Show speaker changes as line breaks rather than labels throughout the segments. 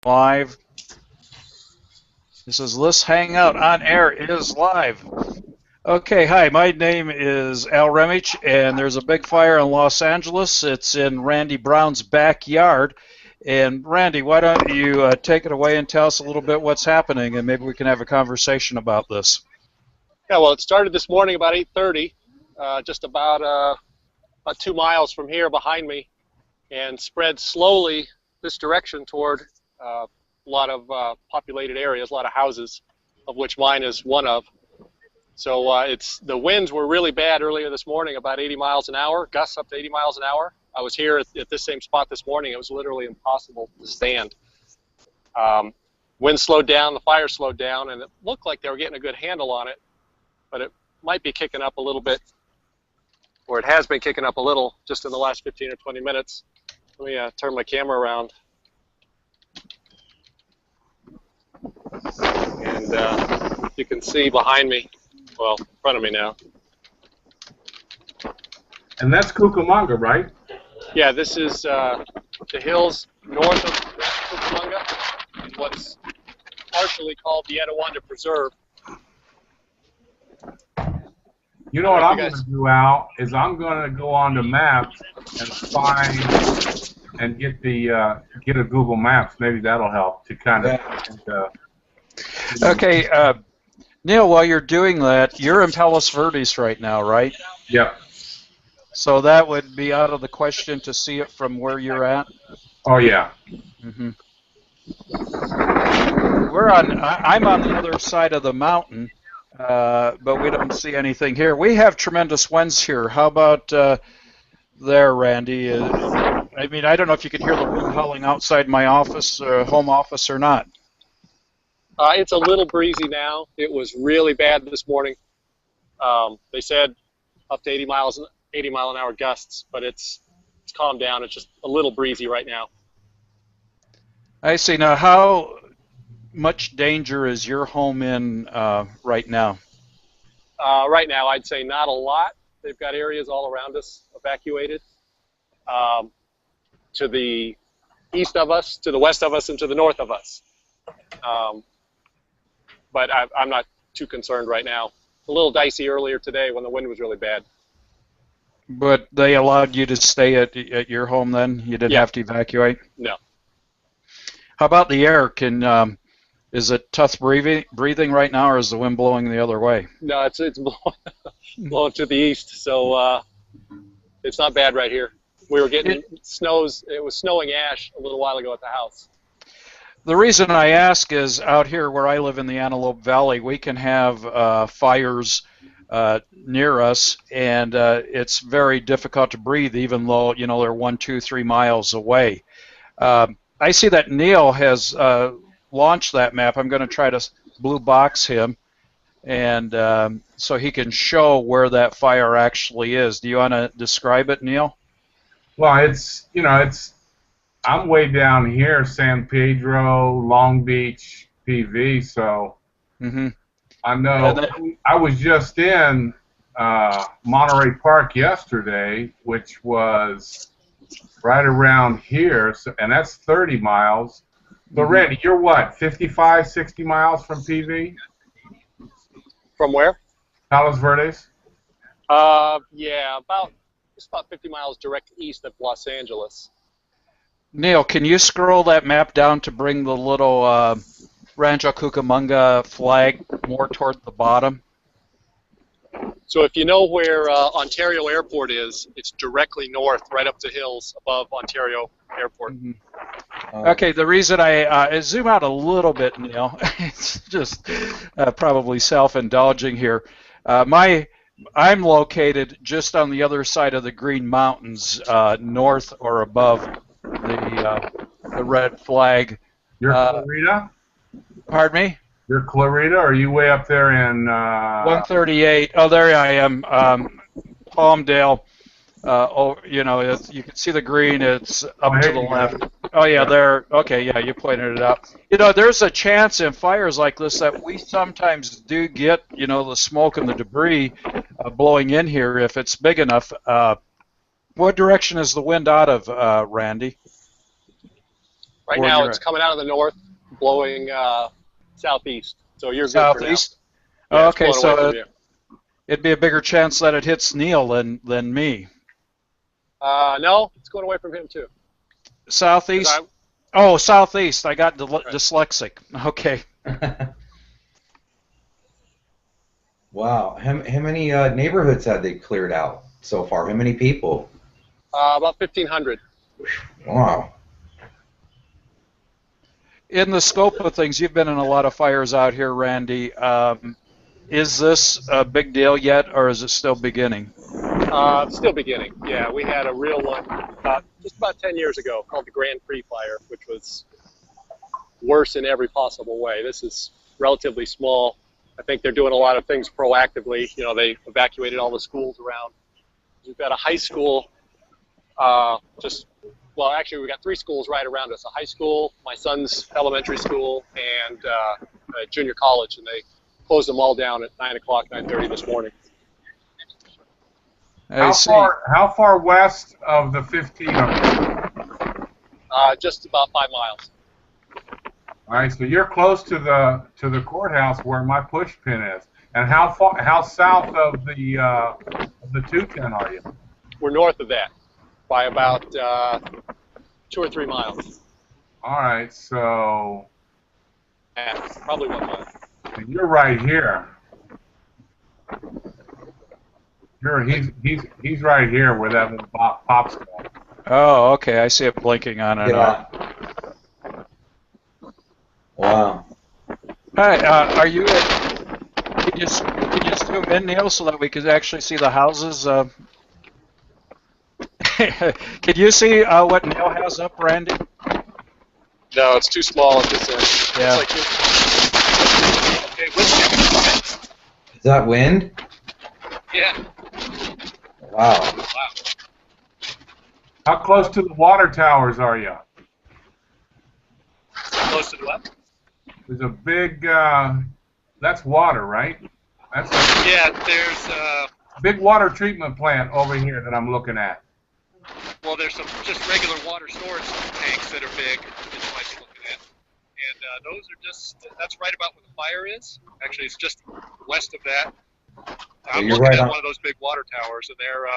Live. This is Let's Hang Out on Air is live. Okay, hi, my name is Al Remich, and there's a big fire in Los Angeles. It's in Randy Brown's backyard. And Randy, why don't you take it away and tell us a little bit what's happening, and maybe we can have a conversation about this.
Yeah, well, it started this morning about 8:30, just about 2 miles from here behind me, and spread slowly this direction toward a lot of populated areas, a lot of houses, of which mine is one of. So the winds were really bad earlier this morning, about 80 miles an hour, gusts up to 80 miles an hour. I was here at this same spot this morning. It was literally impossible to stand. Wind slowed down, the fire slowed down, and it looked like they were getting a good handle on it, but it might be kicking up a little bit, or it has been kicking up a little just in the last 15 or 20 minutes. Let me turn my camera around. And you can see behind me, well, in front of me now.
And that's Cucamonga, right?
Yeah, this is the hills north of Cucamonga, and what's partially called the Etiwanda Preserve.
You know what I'm going to do, Al, is I'm going to go on the maps and find and get a Google Maps. Maybe that'll help to kind of.
Okay, Neil, while you're doing that, you're in Palos Verdes right now, right?
Yep.
So that would be out of the question to see it from where you're at?
Oh, yeah.
Mm-hmm. I'm on the other side of the mountain, but we don't see anything here. We have tremendous winds here. How about there, Randy? I mean, I don't know if you can hear the wind howling outside my office, home office, or not.
It's a little breezy now. It was really bad this morning. They said up to 80 mile an hour gusts, but it's calmed down. It's just a little breezy right now.
I see. Now, how much danger is your home in right now?
Right now, I'd say not a lot. They've got areas all around us evacuated. To the east of us, to the west of us, and to the north of us. But I'm not too concerned right now. A little dicey earlier today when the wind was really bad.
But they allowed you to stay at your home then? You didn't have to evacuate?
No.
How about the air? Is it tough breathing right now, or is the wind blowing the other way?
No, it's blowing to the east, so it's not bad right here. We were getting snows. It was snowing ash a little while ago at the house.
The reason I ask is out here where I live in the Antelope Valley, we can have fires near us, and it's very difficult to breathe, even though they're 1, 2, 3 miles away. I see that Neil has launched that map. I'm going to try to blue box him, and so he can show where that fire actually is. Do you want to describe it, Neil?
Well, I'm way down here, San Pedro, Long Beach, PV, so I know. I was just in Monterey Park yesterday, which was right around here, and that's 30 miles. So, Randy, you're what, 55, 60 miles from PV?
From where?
Palos Verdes?
Yeah, just about 50 miles direct east of Los Angeles.
Neil, can you scroll that map down to bring the little Rancho Cucamonga flag more toward the bottom?
So if you know where Ontario Airport is, it's directly north, right up the hills above Ontario Airport.
Okay, the reason I zoom out a little bit, Neil, it's just probably self-indulging here. I'm located just on the other side of the Green Mountains, north or above the red flag.
You're Clarita?
Pardon me?
You're Clarita, or are you way up there in...
138. Oh, there I am. Palmdale. You can see the green. It's up to the left. Oh, yeah, there. Okay, yeah, you pointed it out. There's a chance in fires like this that we sometimes do get, the smoke and the debris blowing in here if it's big enough. What direction is the wind out of, Randy?
Right now it's coming out of the north, blowing southeast. So you're good for now.
Southeast?
Yeah,
Oh,
it's
okay,
blowing away
so
from you.
it'd be a bigger chance that it hits Neil than me.
No, it's going away from him too.
Southeast? Oh, southeast. I got
right.
dyslexic. Okay.
Wow. How many neighborhoods have they cleared out so far? How many people?
About 1,500.
Wow.
In the scope of things, you've been in a lot of fires out here, Randy. Is this a big deal yet, or is it still beginning?
Still beginning. Yeah, we had a real one just about 10 years ago called the Grand Prix Fire, which was worse in every possible way. This is relatively small. I think they're doing a lot of things proactively. You know, they evacuated all the schools around. We've got a high school well, actually, we got 3 schools right around us. A high school, my son's elementary school, and a junior college, and they closed them all down at 9 o'clock, 9:30 this morning.
How far west of the 15 are you?
Just about 5 miles.
All right, so you're close to the courthouse where my push pin is. And how south of the 210 are you?
We're north of that by about 2 or 3 miles.
All right, so
Yeah, probably 1 mile.
you're right here. He's right here where that little pop's going.
Oh, okay. I see it blinking on and off.
Wow.
Hi, are you? Can you zoom in, Neil, so that we could actually see the houses? Can you see what Neil has up, Randy?
No, it's too small at this end.
Yeah.
It's like this.
Is that wind?
Yeah.
Wow.
How close to the water towers are you?
Close to the what?
There's a big, that's water, right?
Yeah, there's
big water treatment plant over here that I'm looking at.
well, there's some just regular water storage tanks that are big that you might be looking at. And those are that's right about where the fire is. Actually, it's just west of that. I'm looking at one of those big water towers, and they're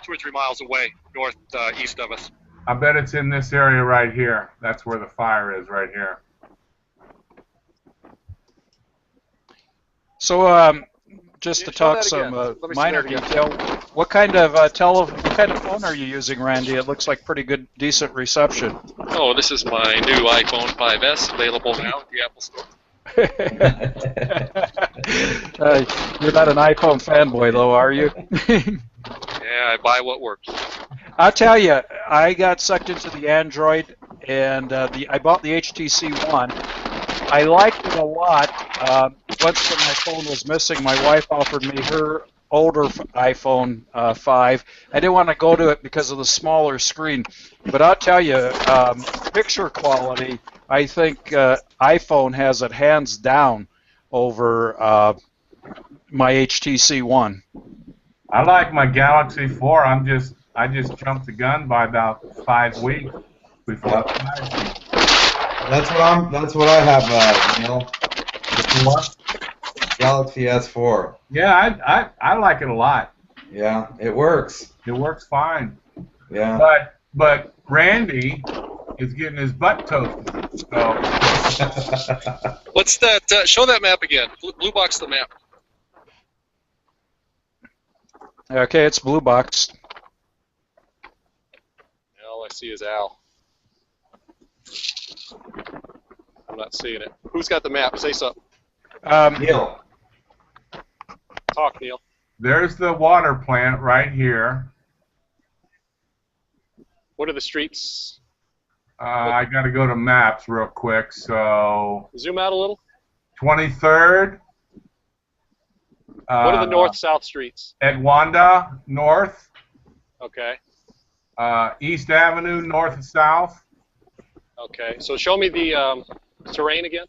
2 or 3 miles away, east of us.
I bet it's in this area right here. That's where the fire is, right here.
So, just to talk some minor detail, what kind of phone are you using, Randy? It looks like pretty good, decent reception.
Oh, this is my new iPhone 5S, available now at the Apple Store.
You're not an iPhone fanboy, though, are you?
Yeah, I buy what works.
I'll tell you, I got sucked into the Android, and I bought the HTC One. I liked it a lot. Once when my phone was missing, my wife offered me her older iPhone 5. I didn't want to go to it because of the smaller screen. But I'll tell you, picture quality, I think iPhone has it hands down over my HTC One.
I like my Galaxy 4. I just jumped the gun by about 5 weeks before.
That's what I have, Neil.
What?
Galaxy S4.
Yeah, I like it a lot.
Yeah, it works.
It works fine.
Yeah.
But Randy is getting his butt toasted. So.
What's that? Show that map again. Blue box the map.
Okay, it's blue boxed.
All I see is Al. I'm not seeing it. Who's got the map? Say something.
Neil.
Talk, Neil.
There's the water plant right here.
What are the streets?
I got to go to maps real quick. So.
Zoom out a little.
23rd.
What are the north-south streets?
Etiwanda, north.
Okay.
East Avenue, north and south.
Okay. So show me the terrain again.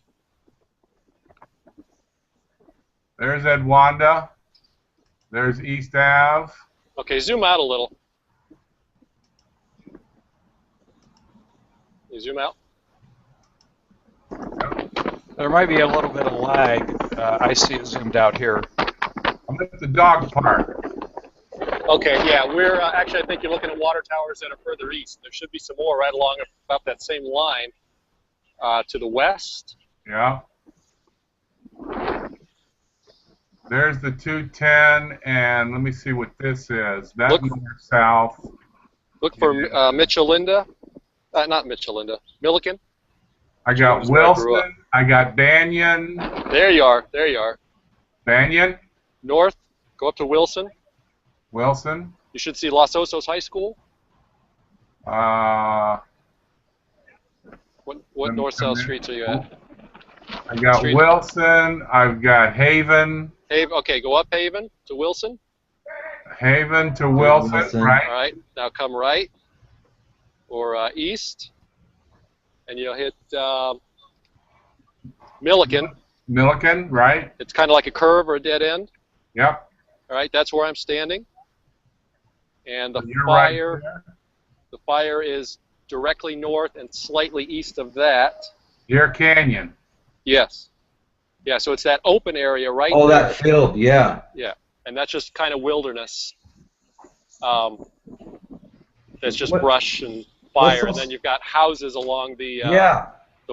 There's Etiwanda. There's East Ave.
Okay, zoom out a little. You zoom out.
There might be a little bit of lag. I see it zoomed out here.
I'm at the dog park.
Okay, yeah, we're actually, I think you're looking at water towers that are further east. There should be some more right along about that same line to the west.
Yeah. There's the 210, and let me see what this is. That's north-south.
Look for Mitchellinda. Not Mitchellinda. Milliken.
I got Wilson. I got Banyan.
There you are. There you are.
Banyan.
North. Go up to Wilson.
Wilson.
You should see Los Osos High School. What north-south streets are you at?
I got Wilson. I've got Haven.
Okay, go up Haven to Wilson.
Haven to Wilson, right?
All right, now come right or east, and you'll hit Milliken.
Milliken, right?
It's kind of like a curve or a dead end.
Yep.
All right, that's where I'm standing. And the
the
fire is directly north and slightly east of that.
Deer Canyon.
Yes. Yeah, so it's that open area right
there. Oh,
there.
that field, yeah.
Yeah, and that's just kind of wilderness. That's just brush and fire, and then you've got houses along the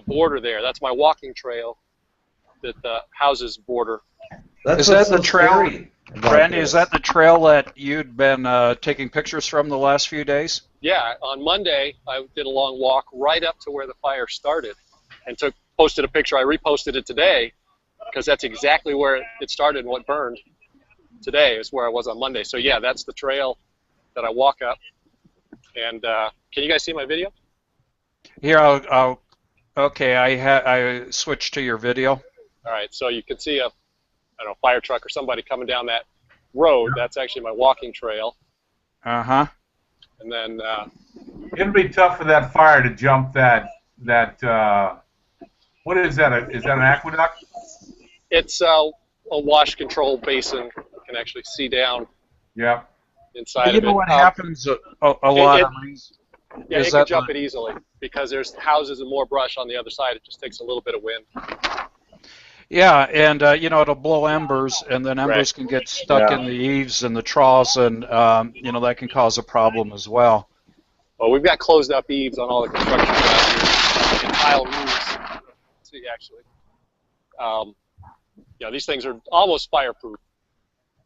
border there. That's my walking trail that the houses border.
Is that the trail, Randy? Is that the trail that you'd been taking pictures from the last few days?
Yeah, on Monday I did a long walk right up to where the fire started, and posted a picture. I reposted it today because that's exactly where it started and what burned. Today is where I was on Monday. So yeah, that's the trail that I walk up. And can you guys see my video?
Here, okay, I switched to your video.
All right, so you can see a fire truck or somebody coming down that road. That's actually my walking trail.
Uh-huh.
And then
it'll be tough for that fire to jump that what is that? Is that an aqueduct?
It's a wash control basin. You can actually see down.
Yeah.
Inside of it.
You know what happens a lot of these?
Yeah, it can jump it easily because there's houses and more brush on the other side. It just takes a little bit of wind.
Yeah, and it'll blow embers, and then embers can get stuck in the eaves and the troughs, and that can cause a problem as well.
Well, we've got closed up eaves on all the construction around here, and tile roofs. See, actually, these things are almost fireproof.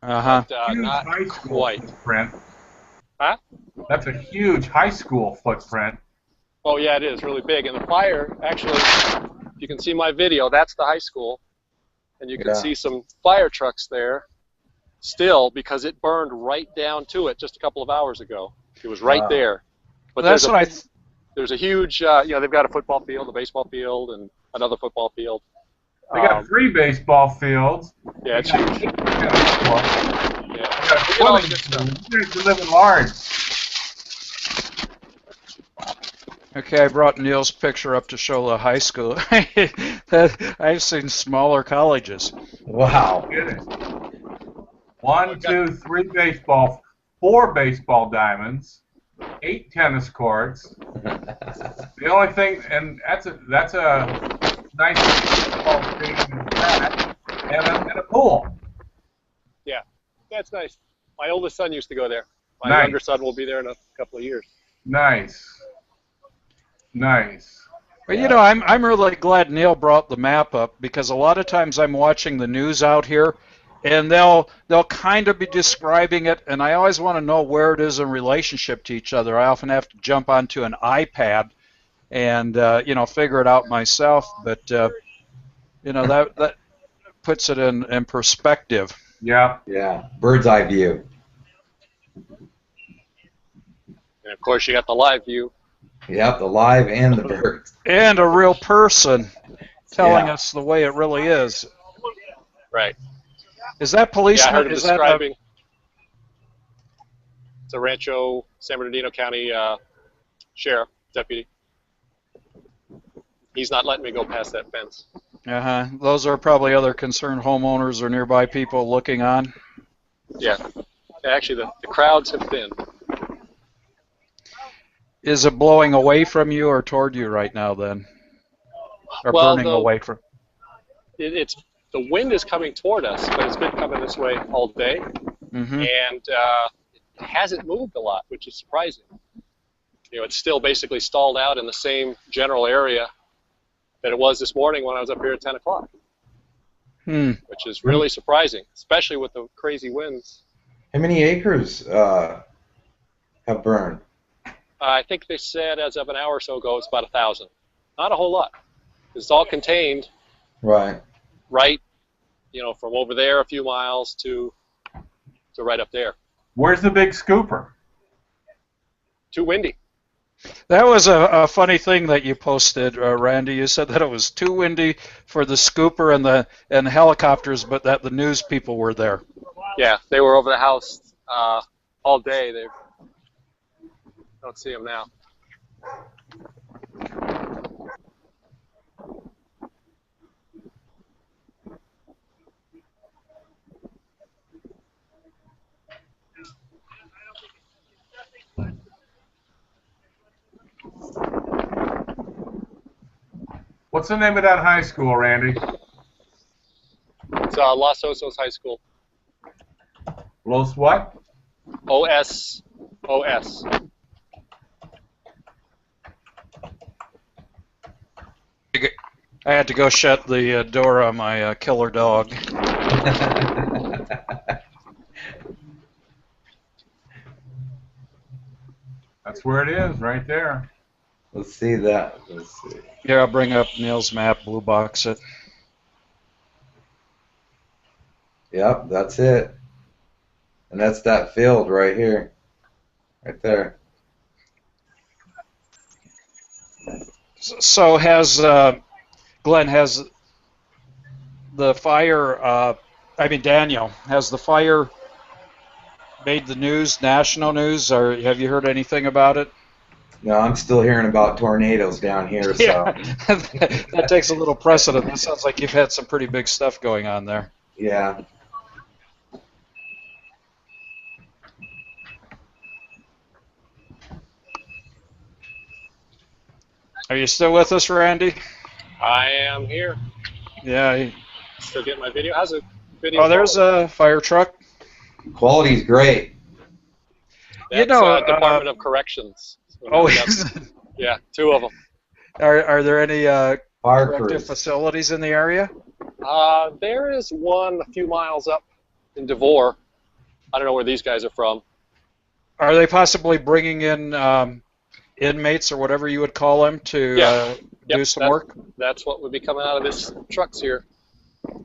Uh-huh.
But, not quite.
Footprint.
Huh?
That's a huge high school footprint.
Oh yeah, it is really big. And the fire, actually, you can see my video. That's the high school, and you can see some fire trucks there, still because it burned right down to it just a couple of hours ago. It was right there. But
that's
there's a huge, they've got a football field, a baseball field, and another football field.
They got 3 baseball fields.
Yeah, it's huge.
You guys are living large.
Okay, I brought Neil's picture up to show the high school. I've seen smaller colleges.
Wow.
1, 2, 3 baseball, 4 baseball diamonds, 8 tennis courts. The only thing, and that's a nice baseball stadium and a pool.
Yeah, that's nice. My oldest son used to go there. My younger son will be there in a couple of years.
Nice. Nice.
Well, I'm really glad Neil brought the map up, because a lot of times I'm watching the news out here, and they'll kind of be describing it, and I always want to know where it is in relationship to each other. I often have to jump onto an iPad and figure it out myself, but that puts it in perspective.
Yeah.
Yeah. Bird's eye view.
And of course, you got the live view.
Yep, the live and the birds.
And a real person telling us the way it really is.
Right.
Is that policeman?
Yeah, I heard him describing. It's a Rancho San Bernardino County sheriff deputy. He's not letting me go past that fence.
Uh-huh. Those are probably other concerned homeowners or nearby people looking on.
Yeah. Actually, the crowds have thinned.
Is it blowing away from you or toward you right now then? Or
Well,
burning away from?
it's the wind is coming toward us, but it's been coming this way all day,
Mm-hmm.
and it hasn't moved a lot, which is surprising. It's still basically stalled out in the same general area that it was this morning when I was up here at 10 o'clock, which is really surprising, especially with the crazy winds.
How many acres have burned?
I think they said as of an hour or so ago it's about 1,000. Not a whole lot. It's all contained.
Right.
Right, from over there a few miles to right up there.
Where's the big scooper?
Too windy.
That was a funny thing that you posted, Randy. You said that it was too windy for the scooper and the helicopters, but that the news people were there.
Yeah, they were over the house all day. They don't see them now.
What's the name of that high school, Randy?
It's Los Osos High School.
Los what?
OSOS.
I had to go shut the door on my killer dog.
That's where it is, right there.
Let's see that. Let's see.
Here, I'll bring up Neil's map, blue box it.
Yep, that's it. And that's that field right here. Right there.
So Glenn, has the fire, Daniel, has the fire made the news, national news, or have you heard anything about it?
No, I'm still hearing about tornadoes down here, so.
Yeah, that takes a little precedent. That sounds like you've had some pretty big stuff going on there.
Yeah.
Are you still with us, Randy?
I am here.
Yeah.
Still getting my video. How's the video?
Oh, there's a fire truck.
Quality's great.
That's, Department of Corrections.
Oh,
yeah, 2 of them.
Are there any
Fire
corrective
crews.
facilities in the area?
There is one a few miles up in Devore. I don't know where these guys are from.
Are they possibly bringing in inmates or whatever you would call them to do some work?
That's what would be coming out of this trucks here.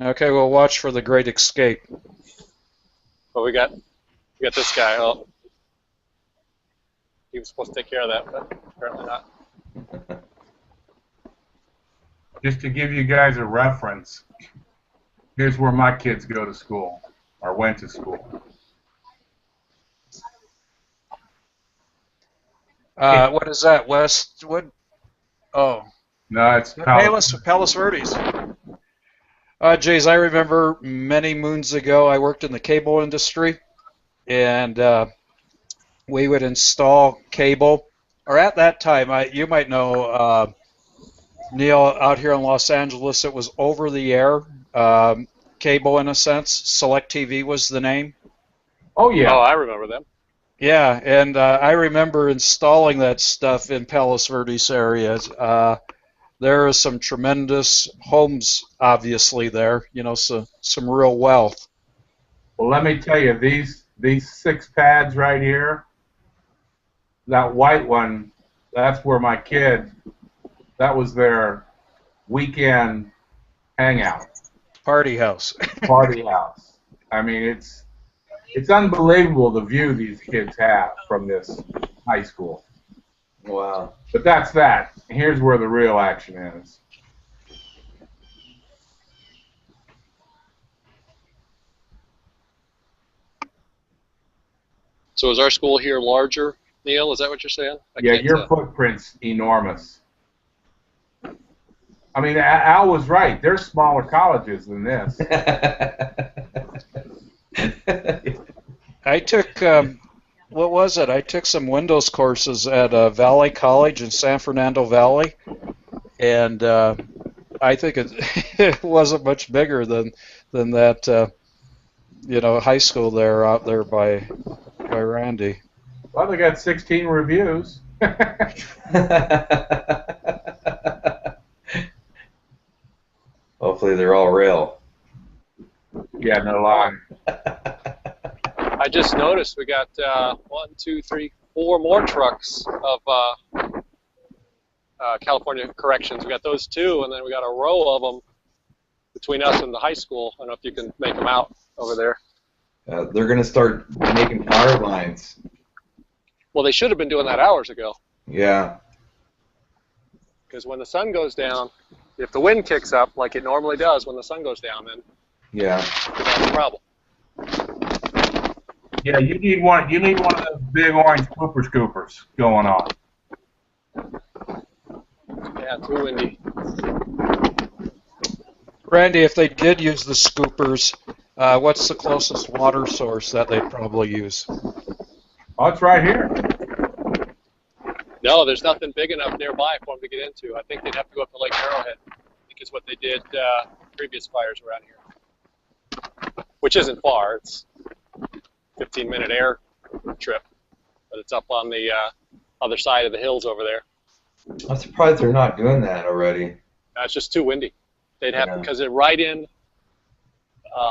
Okay, we'll watch for the Great Escape.
But we got this guy. Oh, he was supposed to take care of that, but apparently not.
Just to give you guys a reference, here's where my kids go to school, or went to school.
What is that, Westwood? Oh.
No, it's
Palos Verdes. Geez, I remember many moons ago I worked in the cable industry, and we would install cable, or at that time, you might know, Neil, out here in Los Angeles, it was over-the-air cable in a sense. Select TV was the name.
Oh, yeah.
Oh, I remember them.
Yeah, and I remember installing that stuff in Palos Verdes areas. There are some tremendous homes, obviously, there. So some real wealth.
Well, let me tell you, these 6 pads right here, that white one, that's where my kids, that was their weekend hangout.
Party house.
Party house. I mean, it's unbelievable the view these kids have from this high school.
Wow.
But that's that. Here's where the real action is.
So is our school here larger, Neil? Is that what you're saying?
Yeah, your footprint's enormous. I mean, Al was right. There's smaller colleges than this.
I took what was it? I took some Windows courses at Valley College in San Fernando Valley, and I think it, it wasn't much bigger than that, high school there out there by Randy.
Well, they got 16 reviews.
Hopefully they're all real.
Yeah, no lie.
I just noticed we got 1, 2, 3, 4 more trucks of California Corrections. We got those 2, and then we got a row of them between us and the high school. I don't know if you can make them out over there.
They're going to start making power lines.
Well, they should have been doing that hours ago.
Yeah.
Because when the sun goes down, if the wind kicks up like it normally does when the sun goes down, then that's a problem.
Yeah, you need one. You need one of those big orange pooper scoopers going on.
Yeah, too windy.
Randy, if they did use the scoopers, what's the closest water source that they'd probably use?
Oh, it's right here.
No, there's nothing big enough nearby for them to get into. I think they'd have to go up to Lake Arrowhead. I think is what they did previous fires around here, which isn't far. It's a 15-minute air trip, but it's up on the other side of the hills over there.
I'm surprised they're not doing that already.
It's just too windy. They'd have because they're right in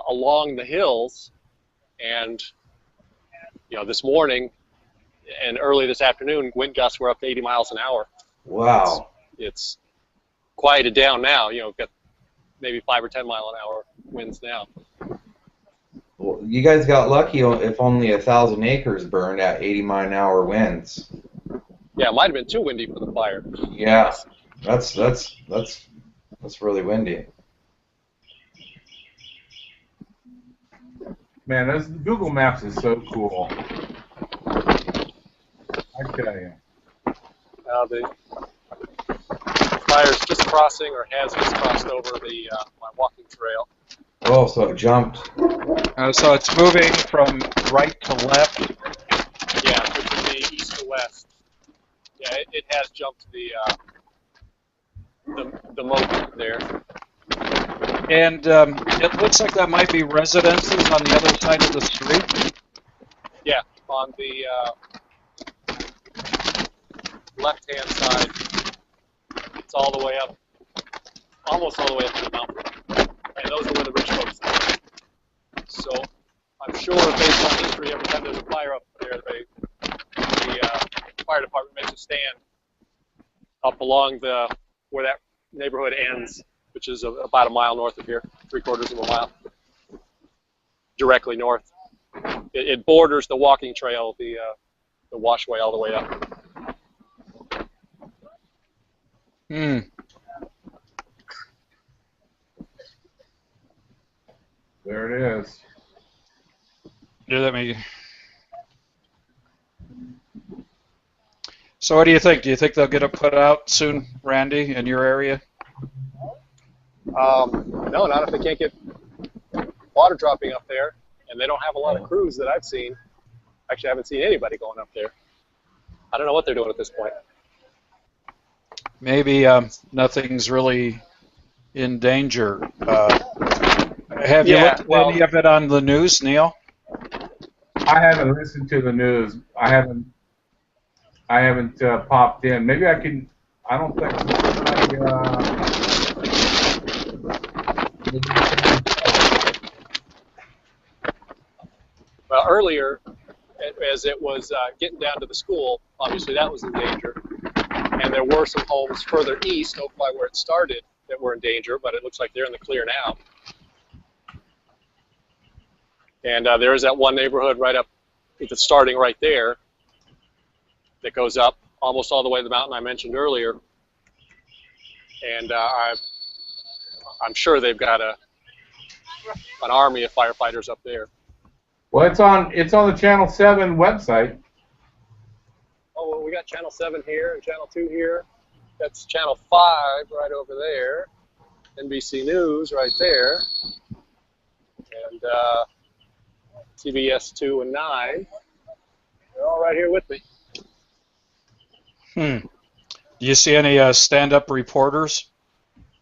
along the hills, and this morning and early this afternoon, wind gusts were up to 80 miles an hour.
Wow.
It's quieted down now. We've got maybe 5 or 10 mile an hour winds now.
Well, you guys got lucky if only 1,000 acres burned at 80-mile-an-hour winds.
Yeah, it might have been too windy for the fire.
Yeah, that's really windy.
Man, this Google Maps is so cool. I tell you.
The fire's just crossing, or has just crossed over my walking trail.
Oh, so it jumped.
So it's moving from right to left.
Yeah, which would be east to west. Yeah, it has jumped the moat there.
And it looks like that might be residences on the other side of the street.
Yeah, on the left-hand side, it's all the way up, almost all the way up to the mountain. And those are where the rich folks live. So I'm sure, based on history, every time there's a fire up there, the fire department makes a stand up along where that neighborhood ends, which is about a mile north of here, 3/4 of a mile, directly north. It borders the walking trail, the washway all the way up.
There it is.
Yeah, that may. So what do you think? Do you think they'll get it put out soon, Randy, in your area?
No, not if they can't get water dropping up there, and they don't have a lot of crews that I've seen. Actually, I haven't seen anybody going up there. I don't know what they're doing at this point.
Maybe nothing's really in danger. Have you looked at any of it on the news, Neil?
I haven't listened to the news. I haven't popped in. Maybe I can. I don't think.
Well, earlier, as it was getting down to the school, obviously that was in danger. And there were some homes further east, over by where it started, that were in danger, but it looks like they're in the clear now. And there is that one neighborhood right up, it's starting right there, that goes up almost all the way to the mountain I mentioned earlier. And I'm sure they've got an army of firefighters up there.
Well, it's on the Channel 7 website.
Oh, well, we got Channel 7 here and Channel 2 here. That's Channel 5 right over there. NBC News right there. And CBS 2 and 9. They're all right here with me.
Do you see any stand-up reporters?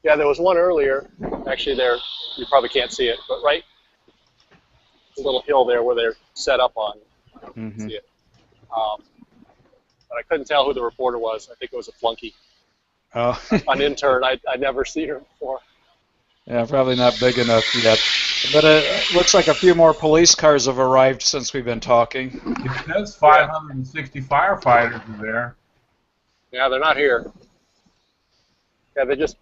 Yeah, there was one earlier. Actually, there you probably can't see it, but right, the little hill there where they're set up on. I don't see it. But I couldn't tell who the reporter was. I think it was a flunky.
Oh.
An intern. I'd never seen her before.
Yeah, probably not big enough yet. But it looks like a few more police cars have arrived since we've been talking.
It says 560 firefighters are there.
Yeah, they're not here. Yeah, they just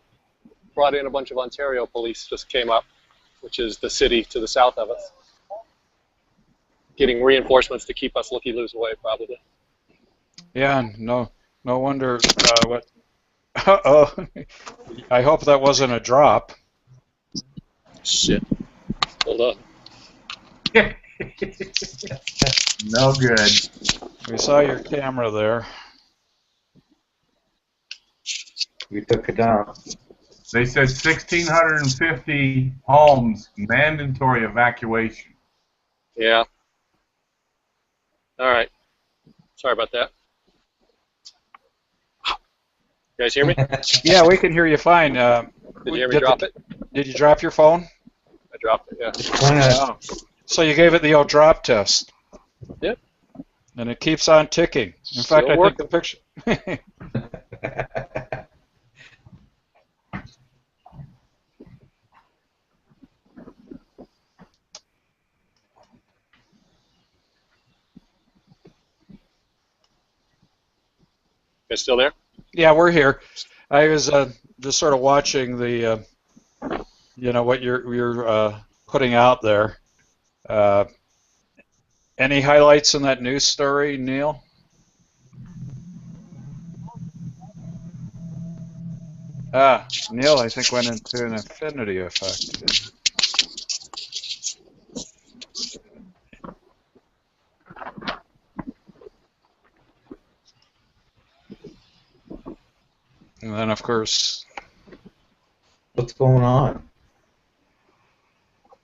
brought in a bunch of Ontario police, just came up, which is the city to the south of us. Getting reinforcements to keep us looky-loos away, probably.
Yeah, no wonder what... Uh-oh. I hope that wasn't a drop.
Shit. Hold on.
No good.
We saw your camera there.
We took it down.
They said 1,650 homes, mandatory evacuation.
Yeah. All right. Sorry about that. You guys hear me?
Yeah, we can hear you fine.
Did you hear me drop it?
Did you drop your phone?
I dropped it, yeah.
Oh. So you gave it the old drop test.
Yep.
And it keeps on ticking. In fact, I think the picture...
You guys still there?
Yeah, we're here. I was just sort of watching the, what you're putting out there. Any highlights in that news story, Neil? Neil, I think, went into an affinity effect. And then, of course...
What's going on?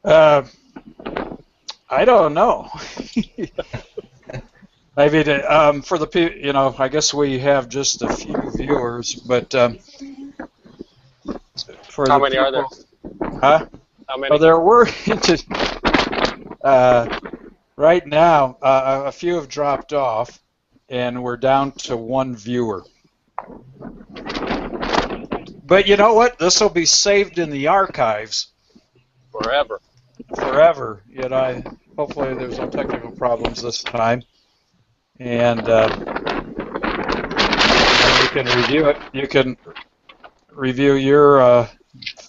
I don't know. I mean, for the people, I guess we have just a few viewers, but for
How
the
many
people,
are there?
Huh?
How many?
Well, there were right now. A few have dropped off, and we're down to one viewer. But you know what? This will be saved in the archives
Forever.
Forever. Hopefully there's no technical problems this time, and you can review it. You can review your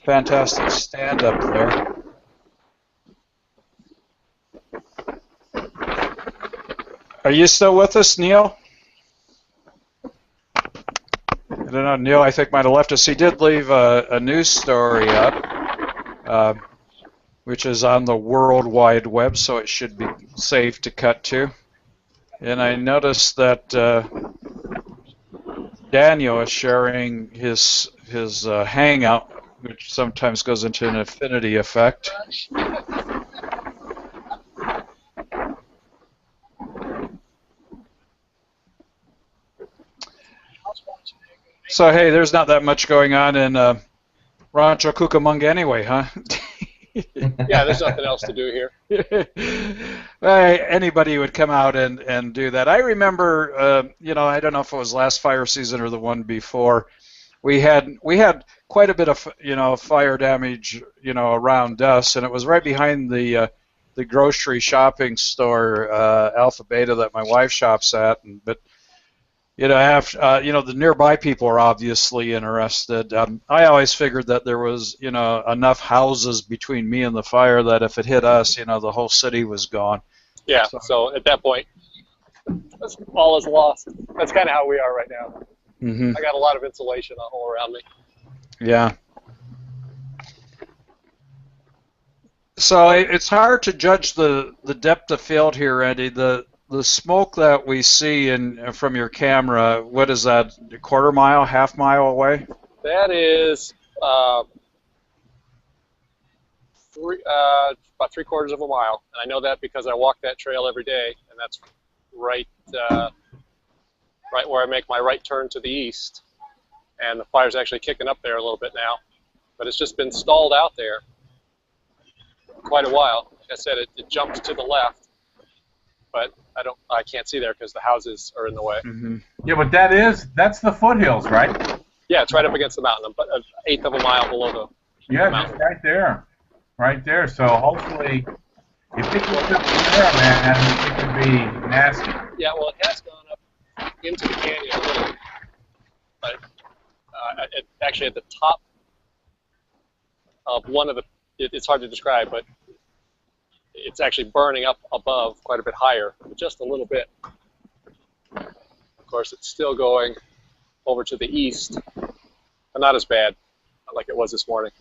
fantastic stand-up there. Are you still with us, Neil? I don't know. Neil, I think, might have left us. He did leave a news story up, which is on the World Wide Web, so it should be safe to cut to. And I noticed that Daniel is sharing his Hangout, which sometimes goes into an affinity effect. So, hey, there's not that much going on in Rancho Cucamonga anyway, huh?
Yeah, there's nothing else to do here.
Anybody would come out and do that. I remember, I don't know if it was last fire season or the one before, we had quite a bit of, fire damage, around us, and it was right behind the grocery shopping store, Alpha Beta, that my wife shops at, but the nearby people are obviously interested. I always figured that there was, enough houses between me and the fire that if it hit us, the whole city was gone.
Yeah, so at that point, all is lost. That's kind of how we are right now.
Mm-hmm.
I got a lot of insulation all around me.
Yeah. So it's hard to judge the depth of field here, Andy. The smoke that we see from your camera, what is that, a quarter mile, half mile away?
That is about 3/4 of a mile. And I know that because I walk that trail every day, and that's right right where I make my right turn to the east, and the fire's actually kicking up there a little bit now, but it's just been stalled out there for quite a while. Like I said, it jumped to the left, but I can't see there because the houses are in the way.
Mm-hmm. Yeah, but that's the foothills, right?
Yeah, it's right up against the mountain, but an eighth of a mile below the mountain.
Just right there. So hopefully, if it goes up there, man, it could be nasty.
Yeah, well, it has gone up into the canyon a little, but actually at the top of one of the, it's hard to describe, but it's actually burning up above quite a bit higher, just a little bit. Of course, it's still going over to the east, but not as bad like it was this morning.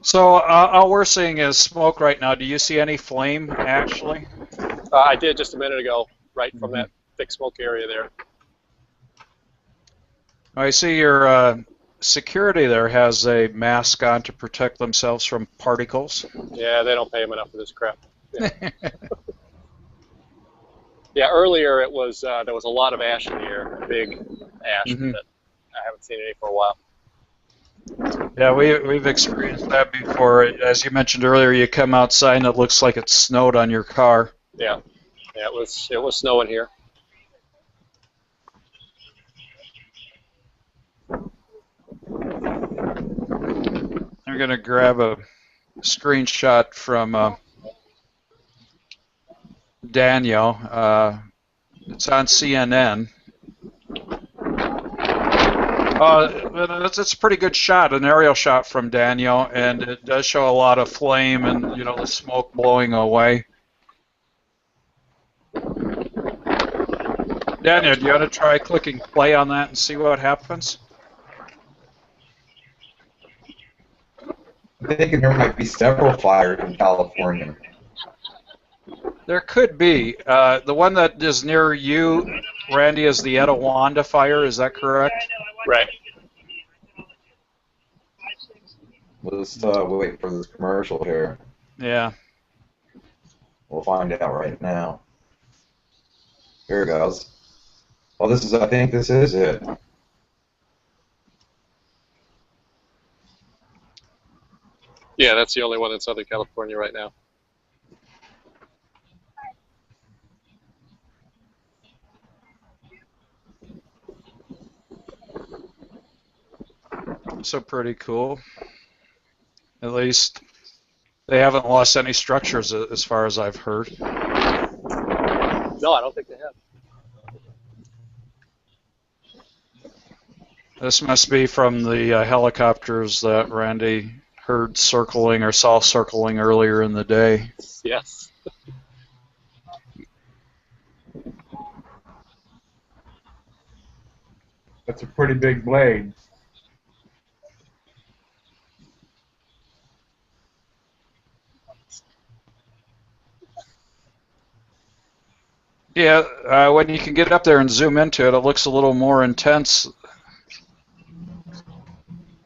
So all we're seeing is smoke right now. Do you see any flame, actually?
I did just a minute ago, right from that thick smoke area there.
I see your security there has a mask on to protect themselves from particles.
Yeah, they don't pay them enough for this crap. Yeah, yeah, earlier it was there was a lot of ash in the air, big ash, but I haven't seen any for a while.
Yeah, we've experienced that before. As you mentioned earlier, you come outside and it looks like it snowed on your car.
Yeah, yeah, it was snowing here.
I'm going to grab a screenshot from Daniel. It's on CNN. It's a pretty good shot, an aerial shot from Daniel, and it does show a lot of flame and, you know, the smoke blowing away. Daniel, do you want to try clicking play on that and see what happens?
I'm thinking there might be several fires in California.
There could be. The one that is near you, Randy, is the Etiwanda fire. Is that correct?
Right.
Let's wait for this commercial here.
Yeah.
We'll find out right now. Here it goes. Well, I think this is it.
Yeah, that's the only one in Southern California right now.
So pretty cool. At least they haven't lost any structures as far as I've heard.
No, I don't think they have.
This must be from the helicopters that Randy heard circling or saw circling earlier in the day.
Yes.
That's a pretty big blade.
Yeah, when you can get up there and zoom into it, it looks a little more intense.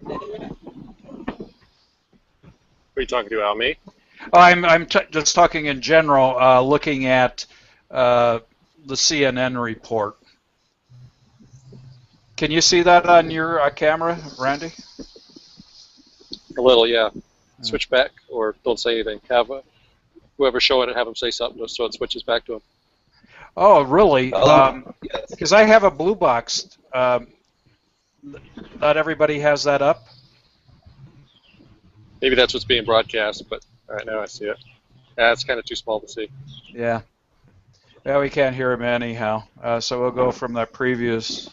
What are you talking to, Al? Me?
Oh, I'm just talking in general, looking at the CNN report. Can you see that on your camera, Randy?
A little, yeah. Switch back, or don't say anything. Have whoever's showing it, have them say something so it switches back to them.
Oh, really?
Yes.
Because I have a blue box. Not everybody has that up.
Maybe that's what's being broadcast, but all right, now I see it. Yeah, it's kind of too small to see.
Yeah. Yeah, we can't hear him anyhow. So we'll go from that previous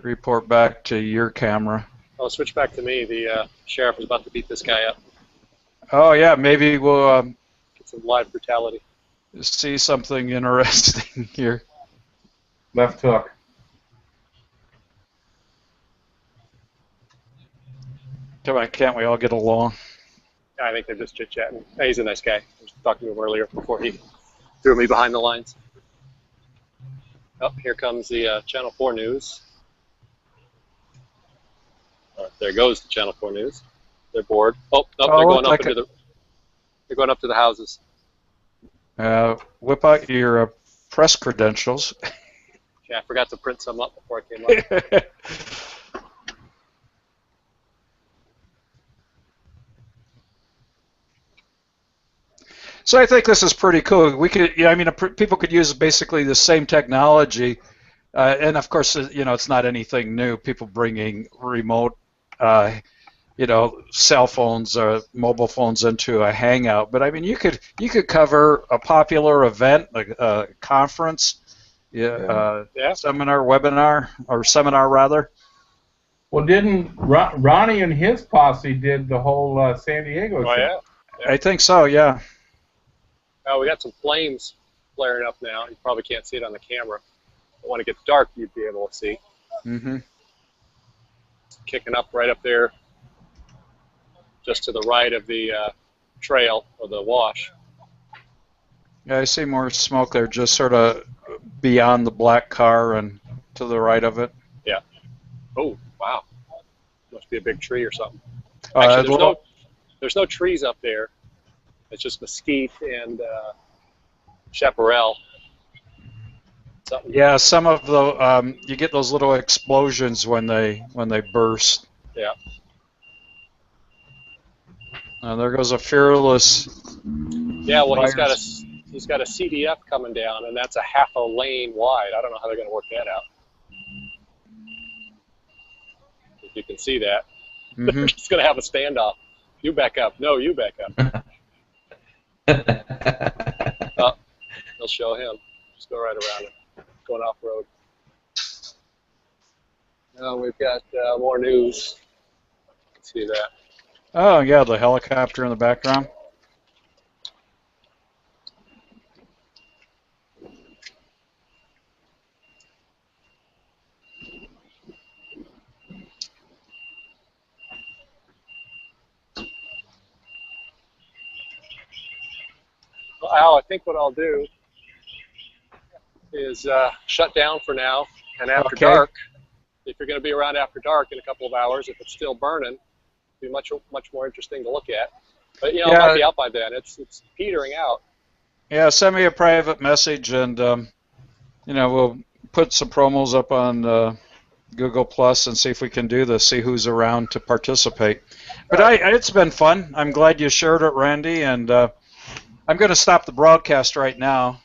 report back to your camera.
Oh, switch back to me. The sheriff is about to beat this guy up.
Oh, yeah, maybe we'll
Get some live brutality.
see something interesting here.
Left hook.
Come on, can't we all get along?
I think they're just chit-chatting. Hey, he's a nice guy. I was talking to him earlier before he threw me behind the lines. Oh, here comes the Channel 4 news. There goes the Channel 4 news. They're bored. Oh, no, they're going up into the. They're going up to the houses.
Whip out your press credentials.
Yeah, I forgot to print some up before I came up.
So I think this is pretty cool. We could, I mean, people could use basically the same technology, and of course, it's not anything new. People bringing remote, cell phones or mobile phones into a hangout. But I mean, you could cover a popular event, like a conference, seminar, webinar, or seminar rather.
Well, didn't Ronnie and his posse did the whole San Diego show?
Yeah.
I think so, yeah.
Oh, we got some flames flaring up now. You probably can't see it on the camera. But when it gets dark, you'd be able to see.
Mm-hmm.
It's kicking up right up there, just to the right of the trail or the wash.
Yeah, I see more smoke there, just sort of beyond the black car and to the right of it.
Yeah. Oh, wow. Must be a big tree or something. Actually, there's no trees up there. It's just mesquite and chaparral.
Yeah, some of the you get those little explosions when they burst.
Yeah.
There goes a fearless.
Yeah, well, he's got a CDF coming down, and that's a half a lane wide. I don't know how they're going to work that out. If you can see that, they're just going to have a standoff. You back up. No, you back up. Oh, they'll show him. Just go right around it. Going off road. Now we've got more news. Let's see that.
Oh yeah, the helicopter in the background.
Well, Al, I think what I'll do is shut down for now, and after dark, if you're going to be around after dark in a couple of hours, if it's still burning, it'll be much more interesting to look at. But it might be out by then. It's petering out.
Yeah, send me a private message, and we'll put some promos up on Google Plus and see if we can do this. See who's around to participate. But it's been fun. I'm glad you shared it, Randy, and I'm going to stop the broadcast right now.